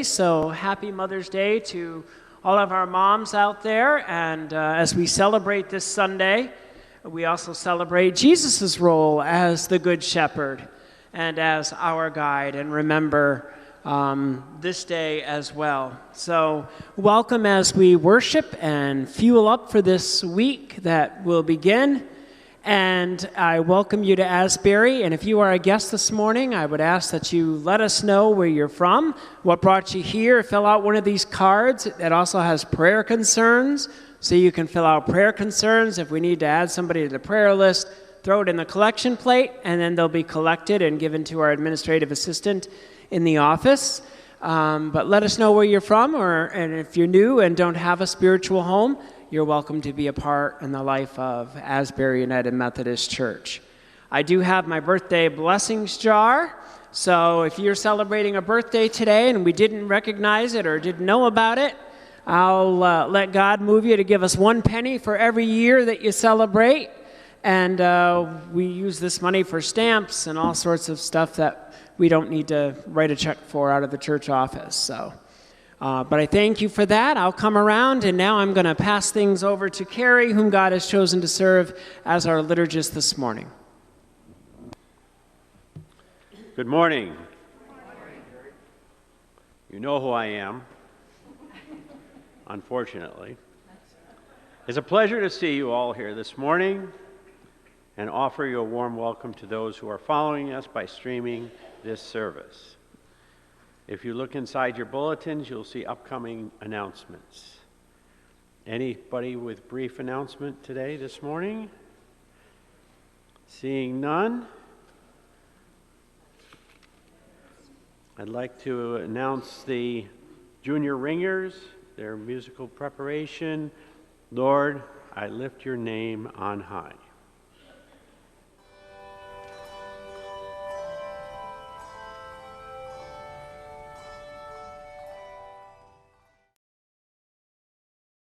So happy Mother's Day to all of our moms out there. And as we celebrate this Sunday, we also celebrate Jesus' role as the Good Shepherd and as our guide, and remember this day as well. So welcome as we worship and fuel up for this week that will begin. And I welcome you to Asbury. And if you are a guest this morning, I would ask that you let us know where you're from, what brought you here. Fill out one of these cards that also has prayer concerns, so you can fill out prayer concerns. If we need to add somebody to the prayer list, throw it in the collection plate, and then they'll be collected and given to our administrative assistant in the office. But let us know where you're from, and if you're new and don't have a spiritual home, you're welcome to be a part in the life of Asbury United Methodist Church. I do have my birthday blessings jar, so if you're celebrating a birthday today and we didn't recognize it or didn't know about it, I'll let God move you to give us 1 penny for every year that you celebrate. And we use this money for stamps and all sorts of stuff that we don't need to write a check for out of the church office. But I thank you for that. I'll come around, and now I'm going to pass things over to Carrie, whom God has chosen to serve as our liturgist this morning. Good morning. You know who I am, unfortunately. It's a pleasure to see you all here this morning and offer you a warm welcome to those who are following us by streaming this service. If you look inside your bulletins, you'll see upcoming announcements. Anybody with brief announcement today, this morning? Seeing none, I'd like to announce the Junior Ringers, their musical preparation. Lord, I lift your name on high.